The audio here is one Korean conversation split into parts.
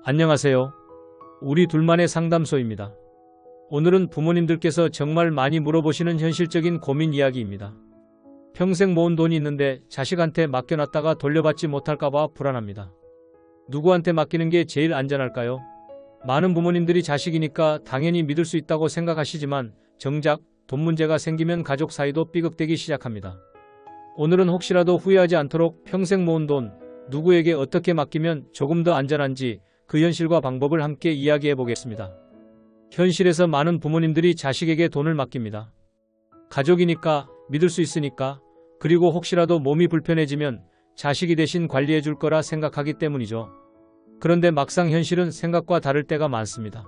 안녕하세요. 우리 둘만의 상담소입니다. 오늘은 부모님들께서 정말 많이 물어보시는 현실적인 고민 이야기입니다. 평생 모은 돈이 있는데 자식한테 맡겨놨다가 돌려받지 못할까봐 불안합니다. 누구한테 맡기는 게 제일 안전할까요? 많은 부모님들이 자식이니까 당연히 믿을 수 있다고 생각하시지만 정작 돈 문제가 생기면 가족 사이도 삐걱대기 시작합니다. 오늘은 혹시라도 후회하지 않도록 평생 모은 돈, 누구에게 어떻게 맡기면 조금 더 안전한지 그 현실과 방법을 함께 이야기해 보겠습니다. 현실에서 많은 부모님들이 자식에게 돈을 맡깁니다. 가족이니까, 믿을 수 있으니까, 그리고 혹시라도 몸이 불편해지면 자식이 대신 관리해 줄 거라 생각하기 때문이죠. 그런데 막상 현실은 생각과 다를 때가 많습니다.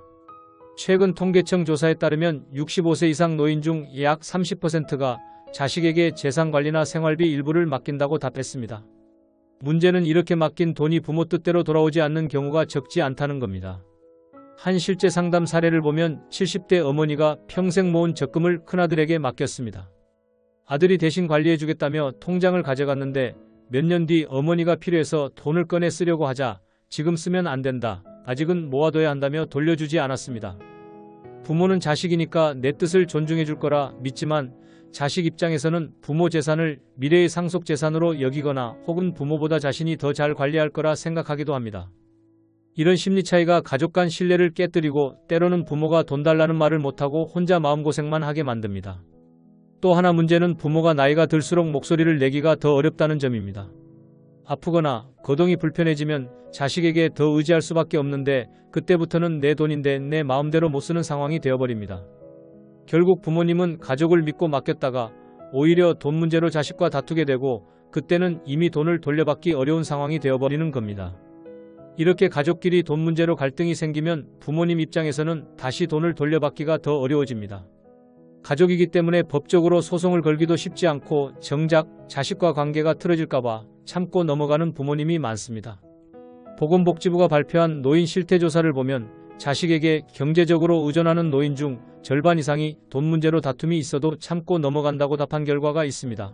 최근 통계청 조사에 따르면 65세 이상 노인 중 약 30%가 자식에게 재산관리나 생활비 일부를 맡긴다고 답했습니다. 문제는 이렇게 맡긴 돈이 부모 뜻대로 돌아오지 않는 경우가 적지 않다는 겁니다. 한 실제 상담 사례를 보면 70대 어머니가 평생 모은 적금을 큰아들에게 맡겼습니다. 아들이 대신 관리해주겠다며 통장을 가져갔는데 몇 년 뒤 어머니가 필요해서 돈을 꺼내 쓰려고 하자 지금 쓰면 안 된다, 아직은 모아둬야 한다며 돌려주지 않았습니다. 부모는 자식이니까 내 뜻을 존중해줄 거라 믿지만 자식 입장에서는 부모 재산을 미래의 상속 재산으로 여기거나 혹은 부모보다 자신이 더 잘 관리할 거라 생각하기도 합니다. 이런 심리 차이가 가족 간 신뢰를 깨뜨리고 때로는 부모가 돈 달라는 말을 못하고 혼자 마음고생만 하게 만듭니다. 또 하나 문제는 부모가 나이가 들수록 목소리를 내기가 더 어렵다는 점입니다. 아프거나 거동이 불편해지면 자식에게 더 의지할 수밖에 없는데 그때부터는 내 돈인데 내 마음대로 못 쓰는 상황이 되어버립니다. 결국 부모님은 가족을 믿고 맡겼다가 오히려 돈 문제로 자식과 다투게 되고 그때는 이미 돈을 돌려받기 어려운 상황이 되어버리는 겁니다. 이렇게 가족끼리 돈 문제로 갈등이 생기면 부모님 입장에서는 다시 돈을 돌려받기가 더 어려워집니다. 가족이기 때문에 법적으로 소송을 걸기도 쉽지 않고 정작 자식과 관계가 틀어질까봐 참고 넘어가는 부모님이 많습니다. 보건복지부가 발표한 노인 실태조사를 보면 자식에게 경제적으로 의존하는 노인 중 절반 이상이 돈 문제로 다툼이 있어도 참고 넘어간다고 답한 결과가 있습니다.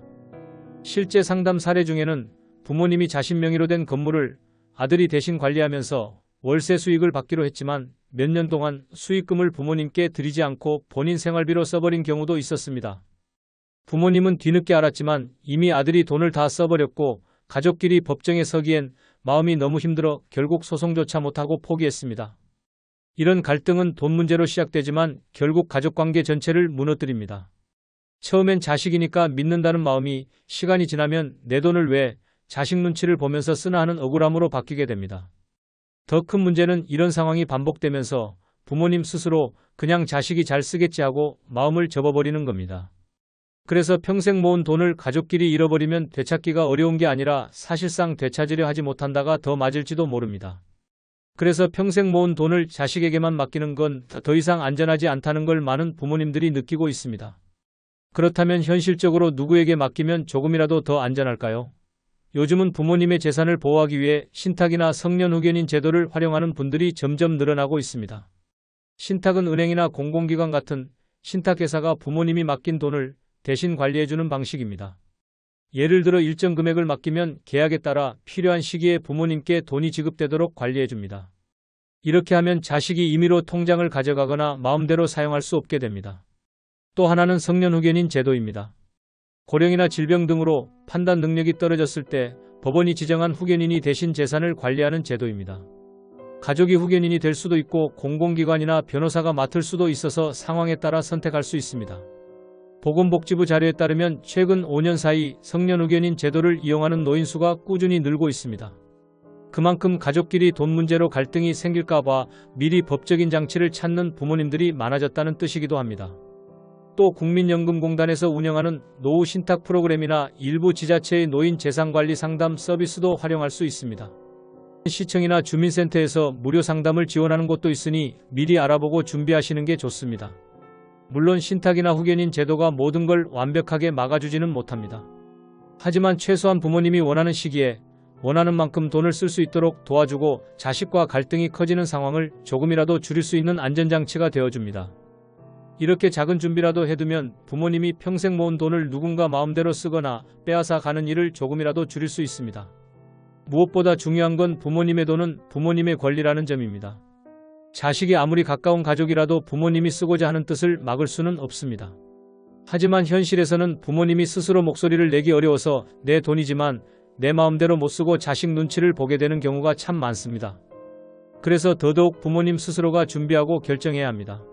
실제 상담 사례 중에는 부모님이 자신 명의로 된 건물을 아들이 대신 관리하면서 월세 수익을 받기로 했지만 몇 년 동안 수익금을 부모님께 드리지 않고 본인 생활비로 써버린 경우도 있었습니다. 부모님은 뒤늦게 알았지만 이미 아들이 돈을 다 써버렸고 가족끼리 법정에 서기엔 마음이 너무 힘들어 결국 소송조차 못하고 포기했습니다. 이런 갈등은 돈 문제로 시작되지만 결국 가족관계 전체를 무너뜨립니다. 처음엔 자식이니까 믿는다는 마음이 시간이 지나면 내 돈을 왜 자식 눈치를 보면서 쓰나 하는 억울함으로 바뀌게 됩니다. 더 큰 문제는 이런 상황이 반복되면서 부모님 스스로 그냥 자식이 잘 쓰겠지 하고 마음을 접어버리는 겁니다. 그래서 평생 모은 돈을 가족끼리 잃어버리면 되찾기가 어려운 게 아니라 사실상 되찾으려 하지 못한다가 더 맞을지도 모릅니다. 그래서 평생 모은 돈을 자식에게만 맡기는 건 더 이상 안전하지 않다는 걸 많은 부모님들이 느끼고 있습니다. 그렇다면 현실적으로 누구에게 맡기면 조금이라도 더 안전할까요? 요즘은 부모님의 재산을 보호하기 위해 신탁이나 성년후견인 제도를 활용하는 분들이 점점 늘어나고 있습니다. 신탁은 은행이나 공공기관 같은 신탁회사가 부모님이 맡긴 돈을 대신 관리해주는 방식입니다. 예를 들어 일정 금액을 맡기면 계약에 따라 필요한 시기에 부모님께 돈이 지급되도록 관리해줍니다. 이렇게 하면 자식이 임의로 통장을 가져가거나 마음대로 사용할 수 없게 됩니다. 또 하나는 성년후견인 제도입니다. 고령이나 질병 등으로 판단 능력이 떨어졌을 때 법원이 지정한 후견인이 대신 재산을 관리하는 제도입니다. 가족이 후견인이 될 수도 있고 공공기관이나 변호사가 맡을 수도 있어서 상황에 따라 선택할 수 있습니다. 보건복지부 자료에 따르면 최근 5년 사이 성년후견인 제도를 이용하는 노인 수가 꾸준히 늘고 있습니다. 그만큼 가족끼리 돈 문제로 갈등이 생길까봐 미리 법적인 장치를 찾는 부모님들이 많아졌다는 뜻이기도 합니다. 또 국민연금공단에서 운영하는 노후 신탁 프로그램이나 일부 지자체의 노인 재산관리 상담 서비스도 활용할 수 있습니다. 시청이나 주민센터에서 무료 상담을 지원하는 곳도 있으니 미리 알아보고 준비하시는 게 좋습니다. 물론 신탁이나 후견인 제도가 모든 걸 완벽하게 막아주지는 못합니다. 하지만 최소한 부모님이 원하는 시기에 원하는 만큼 돈을 쓸 수 있도록 도와주고 자식과 갈등이 커지는 상황을 조금이라도 줄일 수 있는 안전장치가 되어줍니다. 이렇게 작은 준비라도 해두면 부모님이 평생 모은 돈을 누군가 마음대로 쓰거나 빼앗아 가는 일을 조금이라도 줄일 수 있습니다. 무엇보다 중요한 건 부모님의 돈은 부모님의 권리라는 점입니다. 자식이 아무리 가까운 가족이라도 부모님이 쓰고자 하는 뜻을 막을 수는 없습니다. 하지만 현실에서는 부모님이 스스로 목소리를 내기 어려워서 내 돈이지만 내 마음대로 못 쓰고 자식 눈치를 보게 되는 경우가 참 많습니다. 그래서 더더욱 부모님 스스로가 준비하고 결정해야 합니다.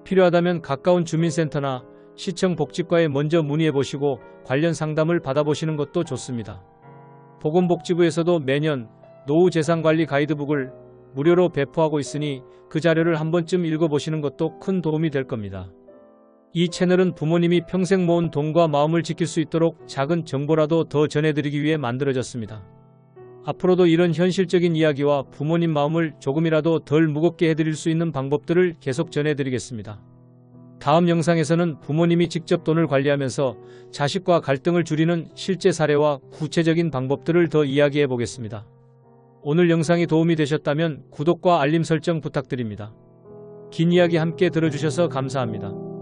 필요하다면 가까운 주민센터나 시청 복지과에 먼저 문의해 보시고 관련 상담을 받아보시는 것도 좋습니다. 보건복지부에서도 매년 노후재산관리 가이드북을 무료로 배포하고 있으니 그 자료를 한 번쯤 읽어보시는 것도 큰 도움이 될 겁니다. 이 채널은 부모님이 평생 모은 돈과 마음을 지킬 수 있도록 작은 정보라도 더 전해드리기 위해 만들어졌습니다. 앞으로도 이런 현실적인 이야기와 부모님 마음을 조금이라도 덜 무겁게 해드릴 수 있는 방법들을 계속 전해드리겠습니다. 다음 영상에서는 부모님이 직접 돈을 관리하면서 자식과 갈등을 줄이는 실제 사례와 구체적인 방법들을 더 이야기해 보겠습니다. 오늘 영상이 도움이 되셨다면 구독과 알림 설정 부탁드립니다. 긴 이야기 함께 들어주셔서 감사합니다.